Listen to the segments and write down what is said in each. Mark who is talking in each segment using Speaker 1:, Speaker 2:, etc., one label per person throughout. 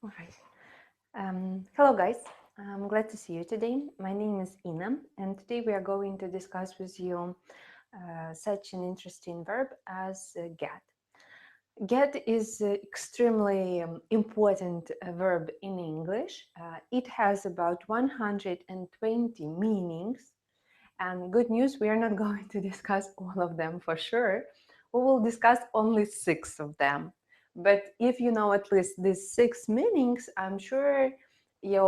Speaker 1: All right. Hello, guys. I'm glad to see you today. My name is Ina, and today we are going to discuss with you such an interesting verb as get. Get is extremely important verb in English. It has about 120 meanings. And good news, we are not going to discuss all of them for sure. We will discuss only 6 of them. But if you know at least these 6 meanings, I'm sure you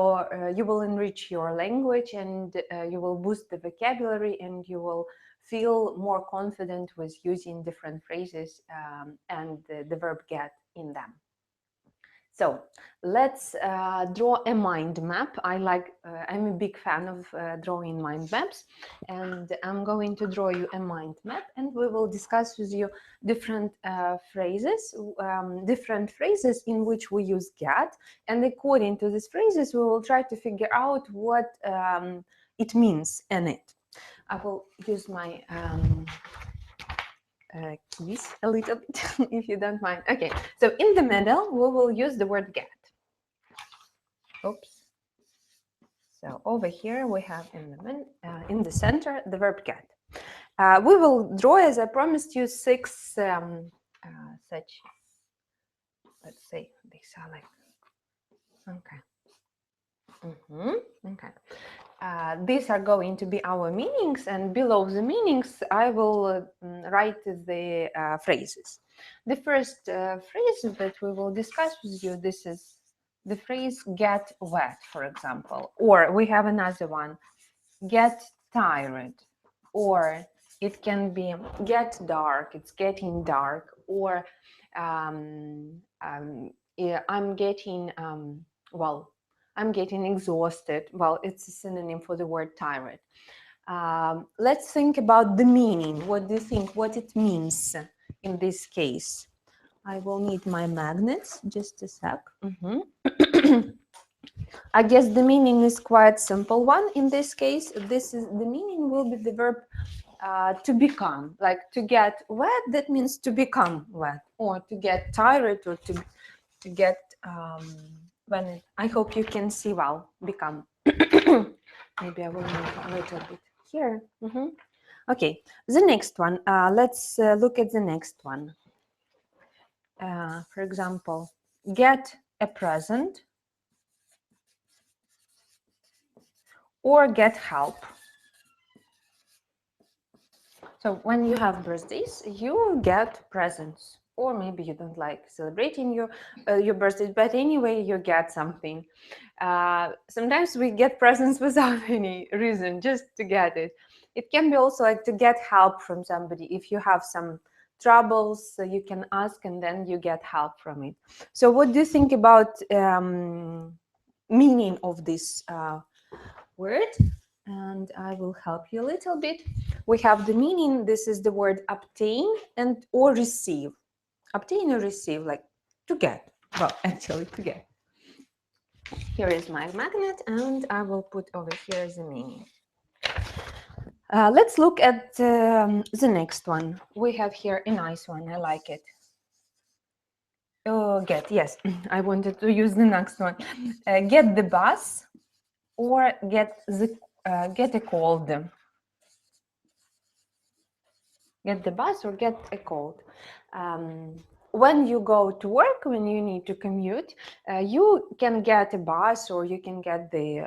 Speaker 1: will enrich your language and you will boost the vocabulary and you will feel more confident with using different phrases and the verb get in them. So let's draw a mind map. I'm a big fan of drawing mind maps, and I'm going to draw you a mind map, and we will discuss with you different different phrases in which we use get, and according to these phrases, we will try to figure out what it means in it. I will use my keys a little bit, if you don't mind. Okay, so in the middle, we will use the word get. Oops. So over here we have in the center the verb get. We will draw, as I promised you, 6 such. Let's say these are like okay. Okay. These are going to be our meanings, and below the meanings, I will write the phrases. The first phrase that we will discuss with you, this is the phrase get wet, for example. Or we have another one, get tired. Or it can be get dark, it's getting dark. Or yeah, I'm getting, I'm getting exhausted. Well, it's a synonym for the word tired. Let's think about the meaning. What do you think? What it means in this case? I will need my magnets. Just a sec. I guess the meaning is quite simple one in this case. The meaning will be the verb to become. Like to get wet, that means to become wet, or to get tired, or to get I hope you can see well, become. Maybe I will move a little bit here. Okay, the next one. Let's look at the next one. For example, get a present or get help. So when you have birthdays, you get presents, or maybe you don't like celebrating your birthday, but anyway, you get something. Sometimes we get presents without any reason, just to get it. It can be also like to get help from somebody. If you have some troubles, so you can ask and then you get help from it. So what do you think about meaning of this word? And I will help you a little bit. We have the meaning. This is the word obtain and or receive. Obtain or receive, like to get. Well, actually to get. Here is my magnet, and I will put over here the meaning. Let's look at the next one. We have here a nice one. I like it. Oh, get, yes. I wanted to use the next one. Get the bus or get a cold. Get the bus or get a cold. When you go to work, when you need to commute, you can get a bus or you can get the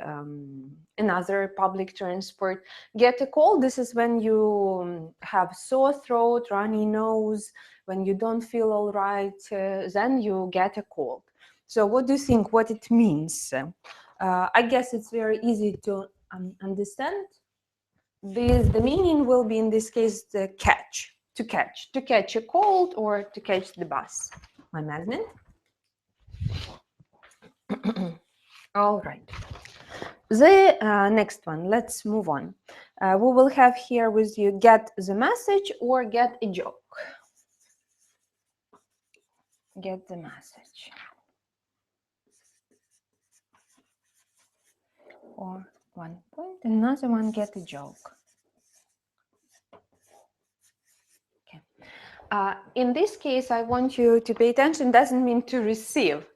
Speaker 1: another public transport. Get a cold, this is when you have sore throat, runny nose, when you don't feel all right, then you get a cold. So what do you think what it means? I guess it's very easy to understand. The meaning will be in this case the catch, to catch a cold or to catch the bus. My magnet. All right. The next one, let's move on. We will have here with you get the message or get a joke. Get the message. Or 1 point, another one, get a joke. In this case, I want you to pay attention. Doesn't mean to receive.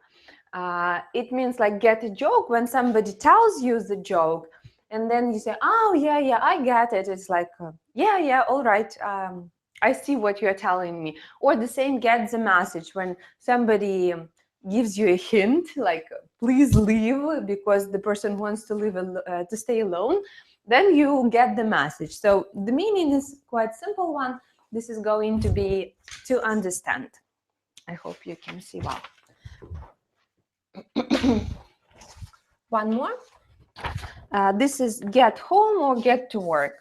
Speaker 1: It means like get a joke when somebody tells you the joke, and then you say, oh yeah, I get it. It's like, yeah, all right. I see what you're telling me. Or the same, get the message when somebody gives you a hint, like please leave because the person wants to leave to stay alone. Then you get the message. So the meaning is quite simple one. This is going to be to understand. I hope you can see well. One more. This is get home or get to work.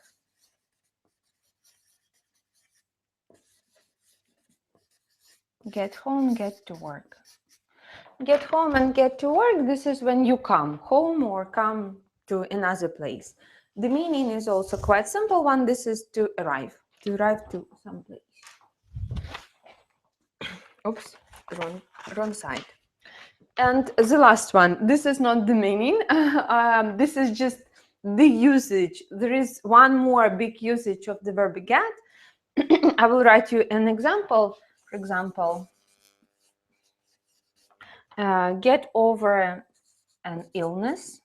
Speaker 1: Get home, get to work. Get home and get to work. This is when you come home or come to another place. The meaning is also quite simple one. This is to arrive to some place. Oops, wrong side. And the last one, this is not the meaning. This is just the usage. There is one more big usage of the verb get. I will write you an example. For example, get over an illness,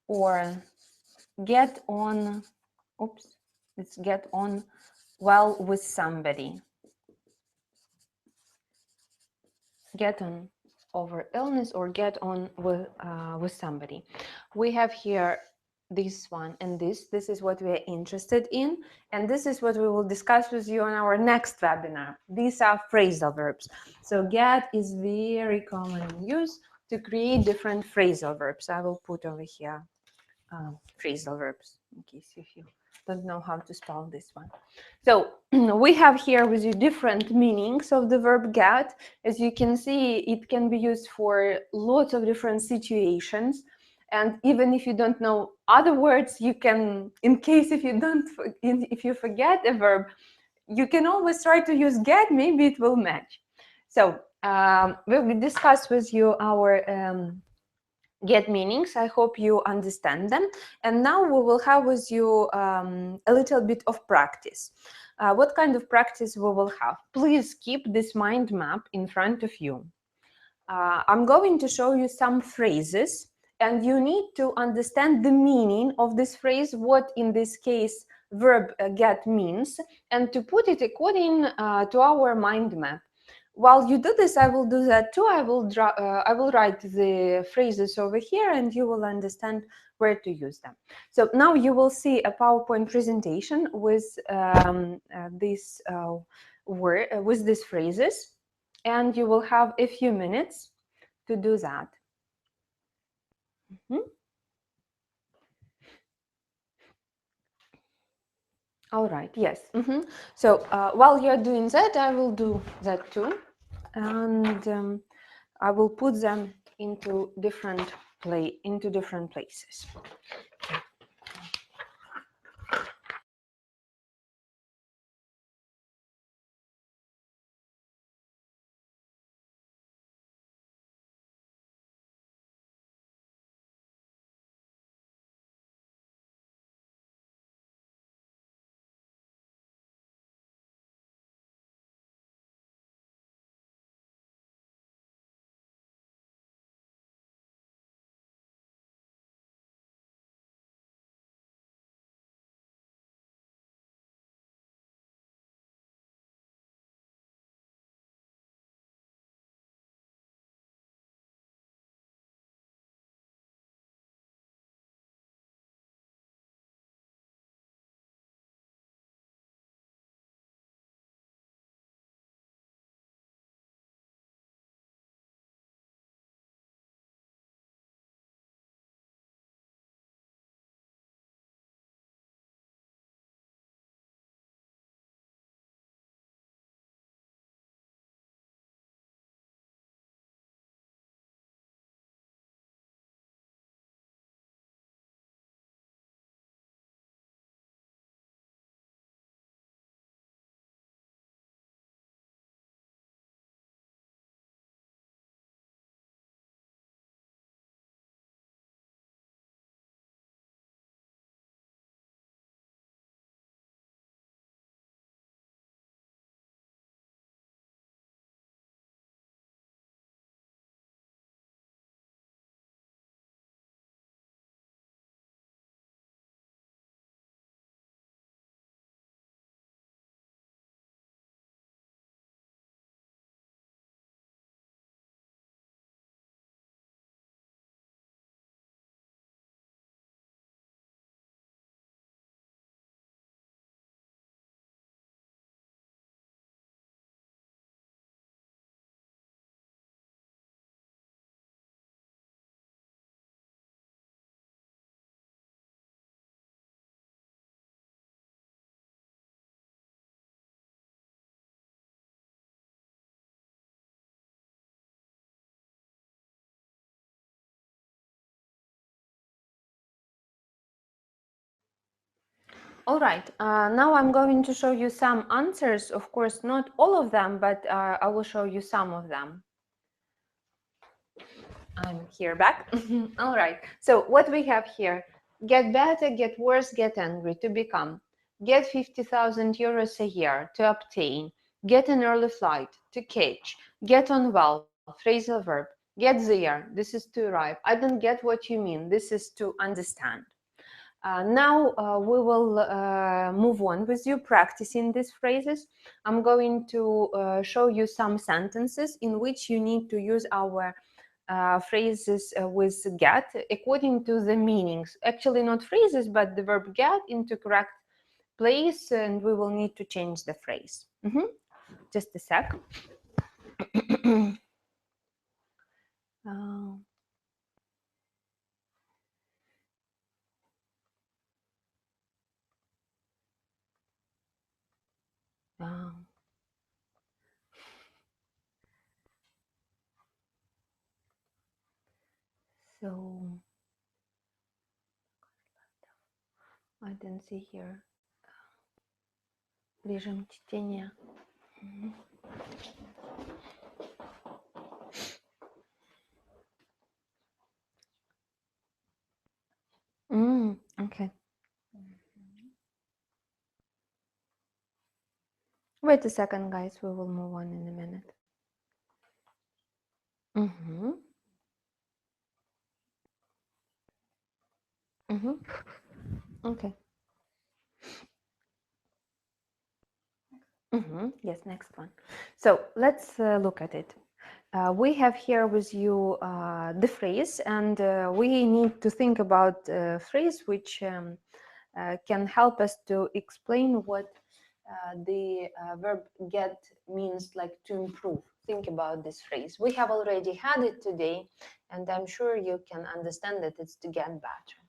Speaker 1: or get on, let's get on well with somebody. Get on over illness or get on with somebody. We have here this one and this. This is what we are interested in, and this is what we will discuss with you on our next webinar. These are phrasal verbs. So get is very common in use to create different phrasal verbs. I will put over here phrasal verbs in case if you don't know how to spell this one. So we have here with you different meanings of the verb get. As you can see, it can be used for lots of different situations. And even if you don't know other words, you can, in case if you forget a verb, you can always try to use get, maybe it will match. So we will discuss with you our get meanings. I hope you understand them. And now we will have with you a little bit of practice. What kind of practice we will have? Please keep this mind map in front of you. I'm going to show you some phrases, and you need to understand the meaning of this phrase, what in this case verb get means, and to put it according to our mind map. While you do this, I will do that too. I will write the phrases over here, and you will understand where to use them. So now you will see a PowerPoint presentation with these phrases, and you will have a few minutes to do that. All right, yes. So while you're doing that, I will do that too. And I will put them into different places. All right, now I'm going to show you some answers. Of course, not all of them, but I will show you some of them. I'm here back. All right, so what we have here: get better, get worse, get angry, to become, get 50,000 euros a year, to obtain, get an early flight, to catch, get on well, phrasal verb, get there, this is to arrive. I don't get what you mean, this is to understand. Now we will move on with you practicing these phrases. I'm going to show you some sentences in which you need to use our phrases with get according to the meanings. Actually, not phrases, but the verb get into correct place, and we will need to change the phrase. Just a sec. uh, uh, so I didn't see here. Режим чтения. Okay. Wait a second, guys. We will move on in a minute. Okay. Yes, next one. So let's look at it. We have here with you the phrase, and we need to think about a phrase which can help us to explain what the verb get means, like to improve. Think about this phrase. We have already had it today, and I'm sure you can understand that it's to get better.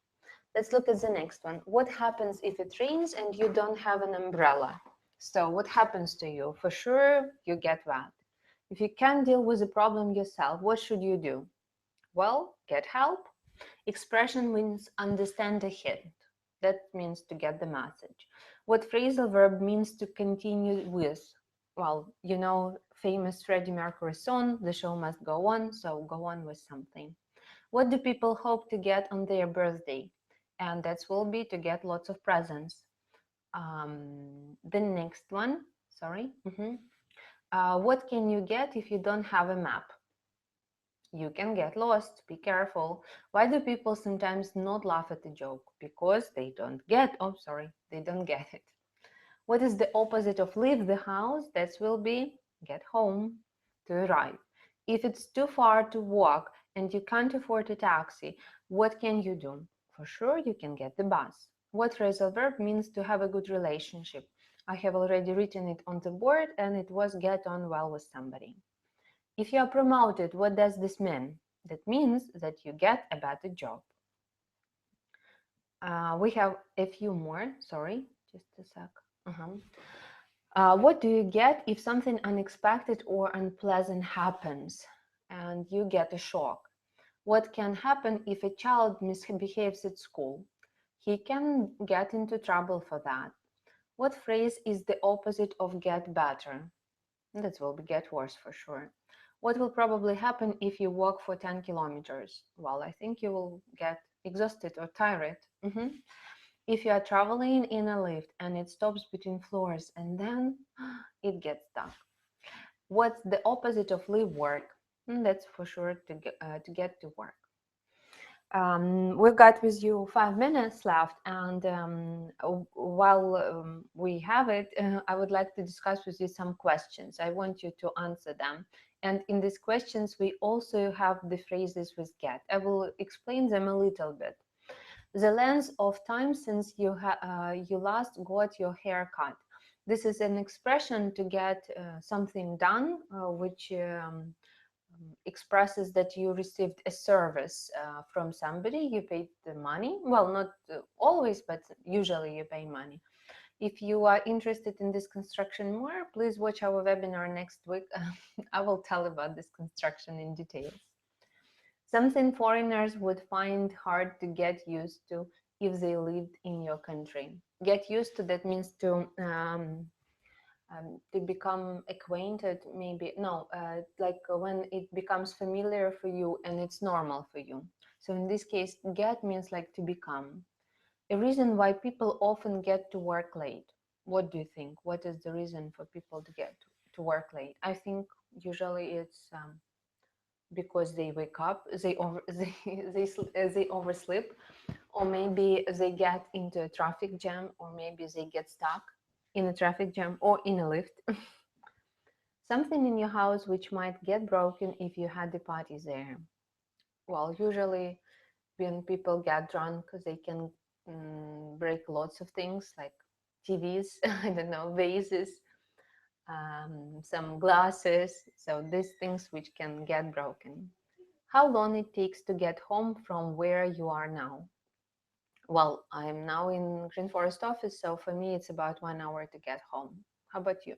Speaker 1: Let's look at the next one. What happens if it rains and you don't have an umbrella? So what happens to you? For sure, you get wet. If you can't deal with the problem yourself, what should you do? Well, get help. Expression means understand a hint. That means to get the message. What phrasal verb means to continue with? Well, you know, famous Freddie Mercury song, the show must go on, so go on with something. What do people hope to get on their birthday? And that will be to get lots of presents. The next one, sorry. What can you get if you don't have a map? You can get lost. Be careful. Why do people sometimes not laugh at a joke? Because they don't get, oh, sorry, they don't get it. What is the opposite of leave the house? That will be get home, to arrive. If it's too far to walk and you can't afford a taxi, what can you do? For sure, you can get the bus. What phrasal verb means to have a good relationship? I have already written it on the board, and it was get on well with somebody. If you are promoted, what does this mean? That means that you get a better job. We have a few more. Sorry, just a sec. What do you get if something unexpected or unpleasant happens and you get a shock? What can happen if a child misbehaves at school? He can get into trouble for that. What phrase is the opposite of get better? That will be get worse for sure. What will probably happen if you walk for 10 kilometers? Well, I think you will get exhausted or tired. If you are traveling in a lift and it stops between floors and then it gets stuck. What's the opposite of leave work? That's for sure to get to work. We've got with you 5 minutes left, and while we have it, I would like to discuss with you some questions. I want you to answer them. And in these questions, we also have the phrases with get. I will explain them a little bit. The length of time since you last got your hair cut. This is an expression to get something done, which expresses that you received a service from somebody. You paid the money. Well, not always, but usually you pay money. If you are interested in this construction more, please watch our webinar next week. I will tell about this construction in details. Something foreigners would find hard to get used to if they lived in your country. Get used to, that means to become acquainted, maybe. No, like when it becomes familiar for you and it's normal for you. So in this case, get means like to become. A reason why people often get to work late. What do you think? What is the reason for people to get to work late? I think usually it's because they wake up, they over, they oversleep, or maybe they get into a traffic jam, or maybe they get stuck in a traffic jam or in a lift. Something in your house which might get broken if you had the party there. Well, usually when people get drunk, they can break lots of things like TVs, I don't know, vases, some glasses. So these things which can get broken. How long it takes to get home from where you are now? Well, I'm now in Green Forest office, so for me it's about 1 hour to get home. How about you?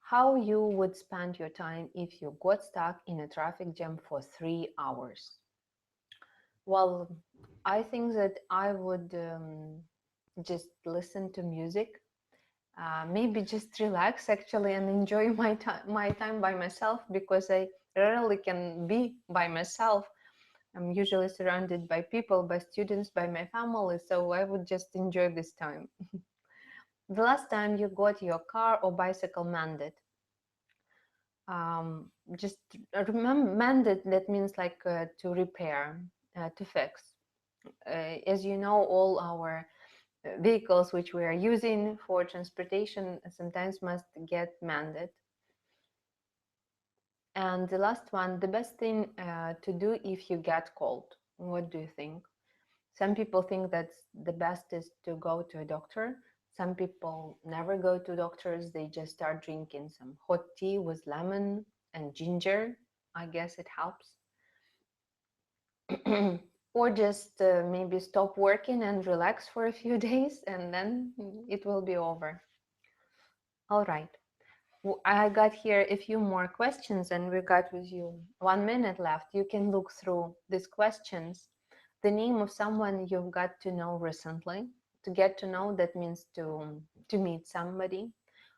Speaker 1: How you would spend your time if you got stuck in a traffic jam for 3 hours? Well, I think that I would just listen to music, maybe just relax actually and enjoy my time by myself, because I rarely can be by myself. I'm usually surrounded by people, by students, by my family, so I would just enjoy this time. The last time you got your car or bicycle mended, just remember, mended, that means like to repair, to fix. As you know, all our vehicles which we are using for transportation sometimes must get mended. And the last one, the best thing to do if you get cold. What do you think? Some people think that the best is to go to a doctor. Some people never go to doctors. They just start drinking some hot tea with lemon and ginger. I guess it helps. Or just maybe stop working and relax for a few days, and then it will be over. All right. I got here a few more questions, and we got with you 1 minute left. You can look through these questions. The name of someone you've got to know recently. To get to know, that means to meet somebody.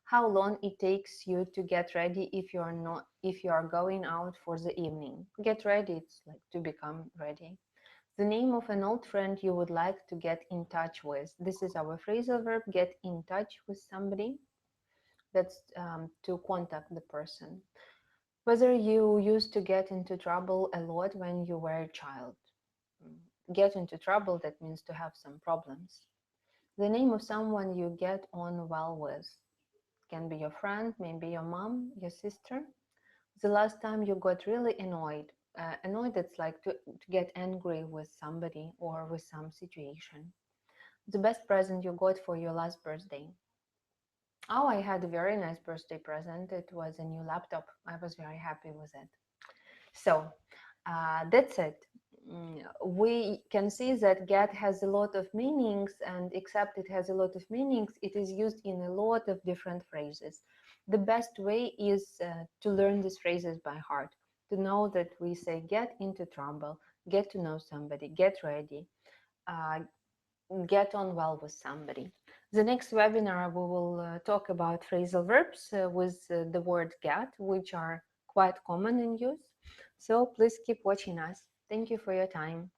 Speaker 1: How long it takes you to get ready if you are going out for the evening. Get ready, it's like to become ready. The name of an old friend you would like to get in touch with. This is our phrasal verb, get in touch with somebody. That's to contact the person. Whether you used to get into trouble a lot when you were a child. Get into trouble, that means to have some problems. The name of someone you get on well with. Can be your friend, maybe your mom, your sister. The last time you got really annoyed. Annoyed, it's like to get angry with somebody or with some situation. The best present you got for your last birthday. Oh, I had a very nice birthday present. It was a new laptop. I was very happy with it. So that's it. We can see that get has a lot of meanings, and except it has a lot of meanings, it is used in a lot of different phrases. The best way is to learn these phrases by heart, to know that we say get into trouble, get to know somebody, get ready, uh, get on well with somebody. The next webinar, we will talk about phrasal verbs with the word get, which are quite common in use. So please keep watching us. Thank you for your time.